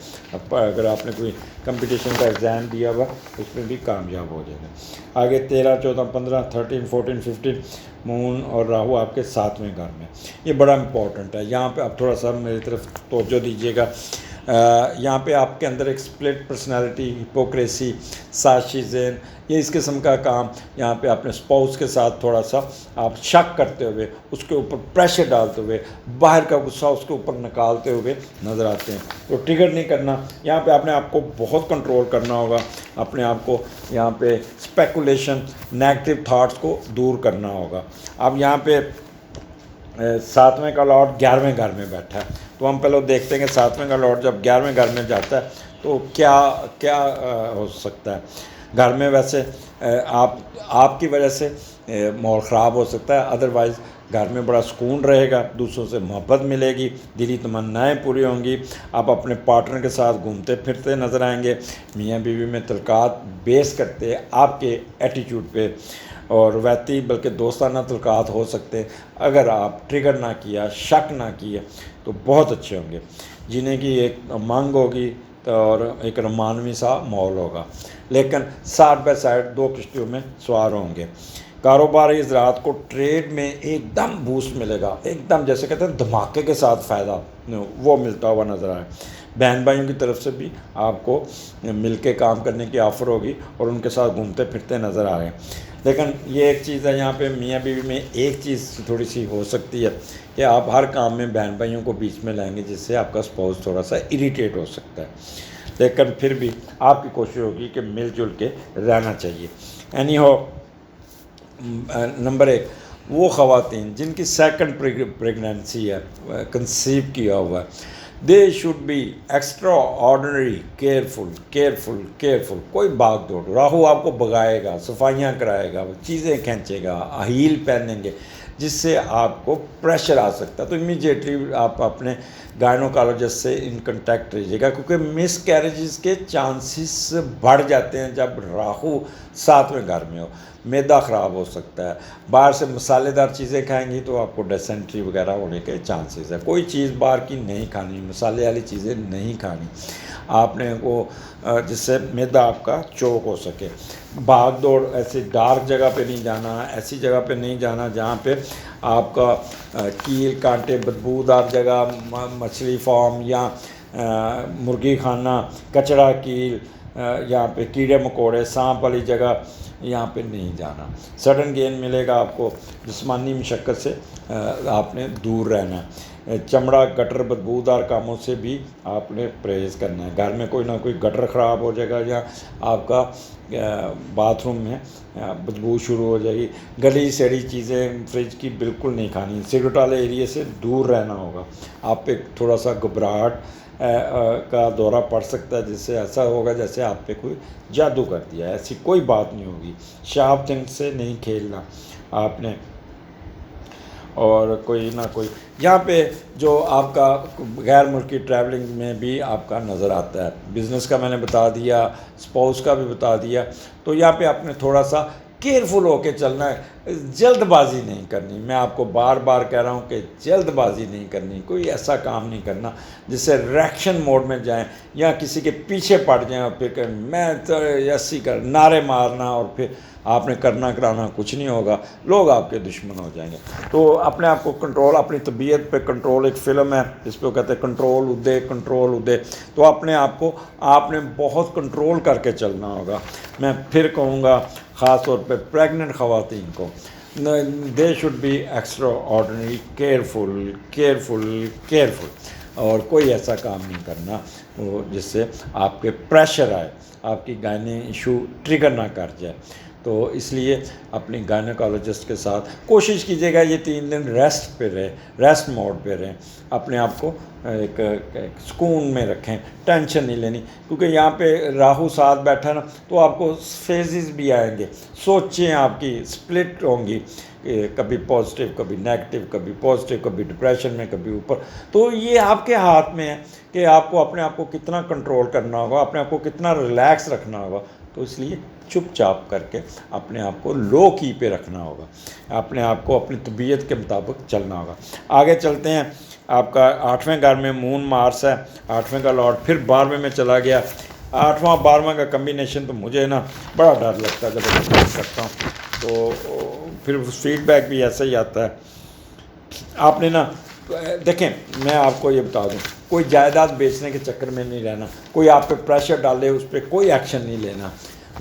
Speaker 1: اگر آپ نے کوئی کمپٹیشن کا ایگزام دیا ہوا اس میں بھی کامیاب ہو جائے گا. آگے 13, 14, 15, 13, 14, 15 مون اور راہو آپ کے 7ویں گھر میں. یہ بڑا امپورٹنٹ ہے. یہاں پہ آپ تھوڑا سا میری طرف توجہ دیجیے گا. یہاں پہ آپ کے اندر ایک سپلٹ پرسنالٹی, ہپوکریسی, سازشی ذہن, یہ اس قسم کا کام یہاں پہ اپنے اسپاؤس کے ساتھ تھوڑا سا آپ شک کرتے ہوئے, اس کے اوپر پریشر ڈالتے ہوئے, باہر کا غصہ اس کے اوپر نکالتے ہوئے نظر آتے ہیں. تو ٹریگر نہیں کرنا, یہاں پہ اپنے آپ کو بہت کنٹرول کرنا ہوگا. اپنے آپ کو یہاں پہ اسپیکولیشن, نیگیٹو تھاٹس کو دور کرنا ہوگا. اب یہاں پہ 7ویں کا لارڈ 11ویں گھر میں بیٹھا ہے. تو ہم پہلے دیکھتے ہیں کہ 7ویں کا لارڈ جب 11ویں گھر میں جاتا ہے تو کیا ہو سکتا ہے. گھر میں ویسے آپ کی وجہ سے ماحول خراب ہو سکتا ہے, ادروائز گھر میں بڑا سکون رہے گا, دوسروں سے محبت ملے گی, دلی تمنائیں پوری ہوں گی. آپ اپنے پارٹنر کے ساتھ گھومتے پھرتے نظر آئیں گے. میاں بیوی میں تعلقات بیس کرتے آپ کے ایٹیٹیوڈ پہ, اور روایتی بلکہ دوستانہ تعلقات ہو سکتے ہیں. اگر آپ ٹریگر نہ کیا, شک نہ کیے تو بہت اچھے ہوں گے. جینے کی ایک مانگ ہوگی اور ایک رومانوی سا ماحول ہوگا, لیکن سائڈ بائی سائڈ 2 کشتیوں میں سوار ہوں گے. کاروباری زراعت کو ٹریڈ میں ایک دم بوسٹ ملے گا, ایک دم جیسے کہتے ہیں دھماکے کے ساتھ فائدہ وہ ملتا ہوا نظر آئے. بہن بھائیوں کی طرف سے بھی آپ کو مل کے کام کرنے کی آفر ہوگی اور ان کے ساتھ گھومتے پھرتے نظر آ رہے ہیں. لیکن یہ ایک چیز ہے, یہاں پہ میاں بیوی میں ایک چیز تھوڑی سی ہو سکتی ہے کہ آپ ہر کام میں بہن بھائیوں کو بیچ میں لائیں گے, جس سے آپ کا اسپاؤس تھوڑا سا اریٹیٹ ہو سکتا ہے. لیکن پھر بھی آپ کی کوشش ہوگی کہ مل جل کے رہنا چاہیے. اینی ہو, نمبر 1, وہ خواتین جن کی سیکنڈ پریگننسی ہے, کنسیو کیا ہوا ہے, they should be extraordinary careful. کوئی بھاگ دوڑ, راہو آپ کو بگائے گا, صفائیاں کرائے گا, چیزیں کھینچے گا, ہیل پہنیں گے, جس سے آپ کو پریشر آ سکتا ہے. تو امیجیٹلی آپ اپنے گائنوکالوجسٹ سے ان کنٹیکٹ رہیے گا, کیونکہ مس کیریجز کے چانسز بڑھ جاتے ہیں جب راہو 7ویں گھر میں ہو. معدہ خراب ہو سکتا ہے, باہر سے مسالے دار چیزیں کھائیں گی تو آپ کو ڈیسنٹری وغیرہ ہونے کے چانسز ہے. کوئی چیز باہر کی نہیں کھانی, مسالے والی چیزیں نہیں کھانی آپ نے, وہ جس سے معدہ آپ کا چوک ہو سکے. بھاگ دوڑ, ایسی ڈارک جگہ پہ نہیں جانا, ایسی جگہ پہ نہیں جانا جہاں پہ آپ کا کیل کانٹے, بدبودار جگہ, مچھلی فارم یا مرغی خانہ, کچڑا کیل, یہاں پہ کیڑے مکوڑے, سانپ والی جگہ, یہاں پہ نہیں جانا. سڈن گین ملے گا آپ کو, جسمانی مشقت سے آپ نے دور رہنا ہے. چمڑا, گٹر, بدبودار کاموں سے بھی آپ نے پرہیز کرنا ہے. گھر میں کوئی نہ کوئی گٹر خراب ہو جائے گا یا آپ کا باتھ روم میں بدبو شروع ہو جائے گی. گلی سڑی چیزیں فریج کی بالکل نہیں کھانی. سگریٹ والے ایریے سے دور رہنا ہوگا. آپ پہ تھوڑا سا گھبراہٹ کا دورہ پڑ سکتا ہے، جس سے ایسا ہوگا جیسے آپ پہ کوئی جادو کر دیا ہے۔ ایسی کوئی بات نہیں ہوگی، شارپ تھنگ سے نہیں کھیلنا آپ نے، اور کوئی نہ کوئی یہاں پہ جو آپ کا غیر ملکی ٹریولنگ میں بھی آپ کا نظر آتا ہے۔ بزنس کا میں نے بتا دیا، اسپاؤس کا بھی بتا دیا، تو یہاں پہ آپ نے تھوڑا سا کیئرفل ہو کے چلنا ہے، جلد بازی نہیں کرنی۔ میں آپ کو بار بار کہہ رہا ہوں کہ جلد بازی نہیں کرنی، کوئی ایسا کام نہیں کرنا جس سے ریئیکشن موڈ میں جائیں یا کسی کے پیچھے پڑ جائیں اور پھر کہ میں تو ایسی کر نعرے مارنا، اور پھر آپ نے کرنا کرانا کچھ نہیں ہوگا، لوگ آپ کے دشمن ہو جائیں گے۔ تو اپنے آپ کو کنٹرول، اپنی طبیعت پہ کنٹرول، ایک فلم ہے جس پہ وہ کہتے ہیں کنٹرول ادے، کنٹرول ادے، تو اپنے آپ کو آپ نے بہت کنٹرول کر کے چلنا ہوگا۔ میں پھر کہوں گا خاص طور پہ پریگننٹ خواتین کو، they should be extraordinary careful careful careful, اور کوئی ایسا کام نہیں کرنا وہ جس سے آپ کے پریشر آئے، آپ کی گائنی ایشو ٹریگر نہ کر جائے۔ تو اس لیے اپنی گائنیکالوجسٹ کے ساتھ کوشش کیجیے گا یہ 3 دن ریسٹ پہ رہیں، ریسٹ موڈ پہ رہیں، اپنے آپ کو ایک سکون میں رکھیں، ٹینشن نہیں لینی، کیونکہ یہاں پہ راہو ساتھ بیٹھا نا تو آپ کو فیزز بھی آئیں گے، سوچیں آپ کی سپلٹ ہوں گی، کبھی پازیٹیو کبھی نیگیٹو، کبھی پازیٹیو کبھی ڈپریشن میں کبھی اوپر۔ تو یہ آپ کے ہاتھ میں ہے کہ آپ کو اپنے آپ کو کتنا کنٹرول کرنا ہوگا، اپنے آپ کو کتنا ریلیکس رکھنا ہوگا۔ تو اس لیے چپ چاپ کر کے اپنے آپ کو لو کی پہ رکھنا ہوگا، اپنے آپ کو اپنی طبیعت کے مطابق چلنا ہوگا۔ آگے چلتے ہیں، آپ کا 8ویں گھر میں مون مارس ہے، 8ویں کا لارڈ پھر 12ویں میں چلا گیا۔ 8واں 12واں کا کمبینیشن تو مجھے نا بڑا ڈر لگتا ہے جب میں بات کرتا ہوں، تو پھر فیڈ بیک بھی ایسا ہی آتا ہے۔ آپ نے نا دیکھیں، میں آپ کو یہ بتا دوں، کوئی جائیداد بیچنے کے چکر میں نہیں رہنا، کوئی آپ پہ پریشر ڈالے اس پہ کوئی ایکشن نہیں لینا،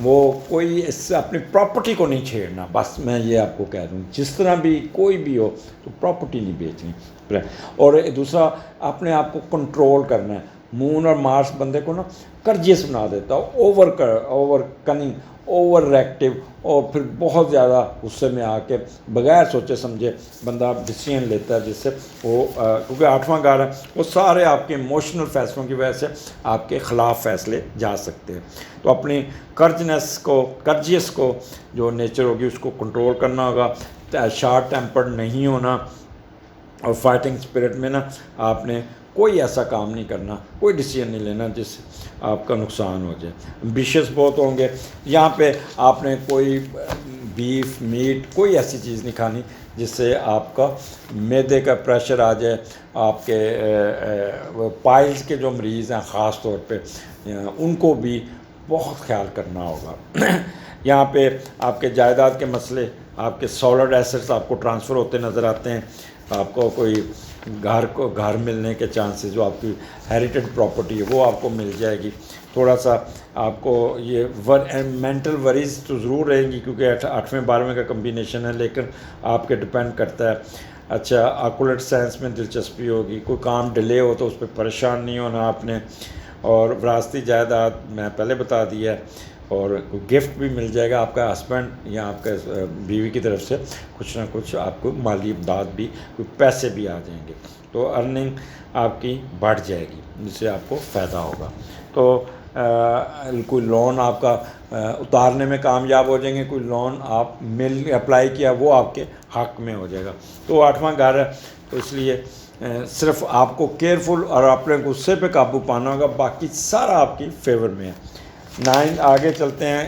Speaker 1: وہ کوئی اس سے اپنی پراپرٹی کو نہیں چھیڑنا، بس میں یہ آپ کو کہہ دوں، جس طرح بھی کوئی بھی ہو تو پراپرٹی نہیں بیچنی۔ اور دوسرا، اپنے آپ کو کنٹرول کرنا ہے۔ مون اور مارس بندے کو نا کرجیس بنا دیتا ہے، اوور کننگ، اوور ریکٹیو، اور پھر بہت زیادہ غصے میں آ کے بغیر سوچے سمجھے بندہ ڈیسیژن لیتا ہے، جس سے وہ کیونکہ 8واں گھر ہے، وہ سارے آپ کے ایموشنل فیصلوں کی وجہ سے آپ کے خلاف فیصلے جا سکتے ہیں۔ تو اپنی کرجیس کو جو نیچر ہوگی اس کو کنٹرول کرنا ہوگا، شارٹ ٹیمپرڈ نہیں ہونا، اور فائٹنگ اسپرٹ میں نا آپ نے کوئی ایسا کام نہیں کرنا، کوئی ڈیسیژن نہیں لینا جس سے آپ کا نقصان ہو جائے۔ ایمبیشیس بہت ہوں گے، یہاں پہ آپ نے کوئی بیف میٹ کوئی ایسی چیز نہیں کھانی جس سے آپ کا معدے کا پریشر آ جائے۔ آپ کے پائلز کے جو مریض ہیں خاص طور پہ ان کو بھی بہت خیال کرنا ہوگا۔ یہاں پہ آپ کے جائیداد کے مسئلے، آپ کے سالڈ ایسٹس آپ کو ٹرانسفر ہوتے نظر آتے ہیں، آپ کو کوئی گھر ملنے کے چانسز، جو آپ کی ہیریٹیڈ پراپرٹی ہے وہ آپ کو مل جائے گی۔ تھوڑا سا آپ کو یہ مینٹل وریز تو ضرور رہیں گی، کیونکہ 8ویں 12ویں کا کمبینیشن ہے، لیکن آپ کے ڈپینڈ کرتا ہے۔ اچھا، آکولیٹ سائنس میں دلچسپی ہوگی، کوئی کام ڈیلے ہو تو اس پہ پریشان نہیں ہونا آپ نے، اور وراثتی جائیداد میں پہلے بتا دیا ہے، اور کوئی گفٹ بھی مل جائے گا آپ کا ہسبینڈ یا آپ کا بیوی کی طرف سے، کچھ نہ کچھ آپ کو مالی امداد بھی، کوئی پیسے بھی آ جائیں گے، تو ارننگ آپ کی بڑھ جائے گی، جس سے آپ کو فائدہ ہوگا۔ تو کوئی لون آپ کا اتارنے میں کامیاب ہو جائیں گے، کوئی لون آپ اپلائی کیا وہ آپ کے حق میں ہو جائے گا۔ تو 8واں گھر ہے، تو اس لیے صرف آپ کو کیئرفل اور اپنے غصے پہ قابو پانا ہوگا، باقی سارا آپ کی فیور میں ہے۔ 9 آگے چلتے ہیں،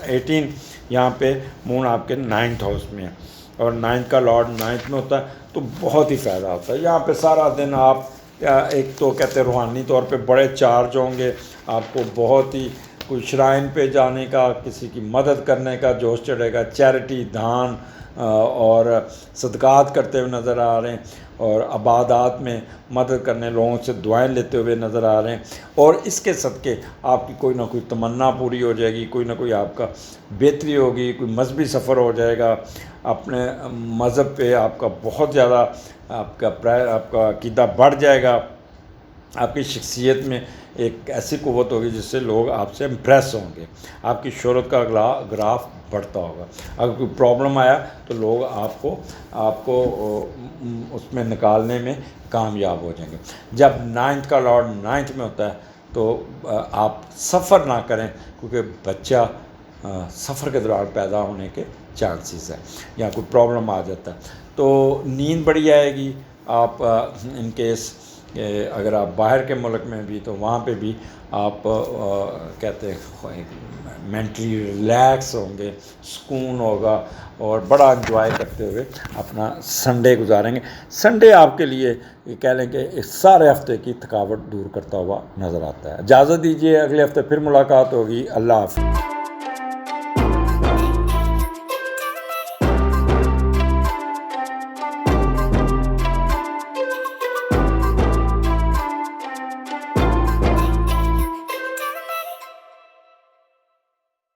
Speaker 1: 18 یہاں پہ مون آپ کے 9th ہاؤس میں ہے، اور 9th کا لارڈ 9th میں ہوتا ہے، تو بہت ہی فائدہ ہوتا ہے۔ یہاں پہ سارا دن آپ ایک تو کہتے ہیں روحانی طور پہ بڑے چارج ہوں گے، آپ کو بہت ہی کوئی شرائن پہ جانے کا، کسی کی مدد کرنے کا جوش چڑھے گا، چیریٹی، دان اور صدقات کرتے ہوئے نظر آ رہے ہیں، اور عبادات میں مدد کرنے، لوگوں سے دعائیں لیتے ہوئے نظر آ رہے ہیں، اور اس کے صدقے آپ کی کوئی نہ کوئی تمنا پوری ہو جائے گی، کوئی نہ کوئی آپ کا بہتری ہوگی، کوئی مذہبی سفر ہو جائے گا، اپنے مذہب پہ آپ کا بہت زیادہ آپ کا عقیدہ بڑھ جائے گا، آپ کی شخصیت میں ایک ایسی قوت ہوگی جس سے لوگ آپ سے امپریس ہوں گے، آپ کی شہرت کا گراف بڑھتا ہوگا۔ اگر کوئی پرابلم آیا تو لوگ آپ کو اس میں نکالنے میں کامیاب ہو جائیں گے۔ جب 9th کا لارڈ 9th میں ہوتا ہے تو آپ سفر نہ کریں، کیونکہ بچہ سفر کے دوران پیدا ہونے کے چانسز ہیں، یا کوئی پرابلم آ جاتا ہے تو نیند بڑی آئے گی۔ آپ ان کیس اگر آپ باہر کے ملک میں بھی تو وہاں پہ بھی آپ کہتے ہیں مینٹلی ریلیکس ہوں گے، سکون ہوگا، اور بڑا انجوائے کرتے ہوئے اپنا سنڈے گزاریں گے۔ سنڈے آپ کے لیے یہ کہہ لیں کہ اس سارے ہفتے کی تھکاوٹ دور کرتا ہوا نظر آتا ہے۔ اجازت دیجیے، اگلے ہفتے پھر ملاقات ہوگی۔ اللہ حافظ۔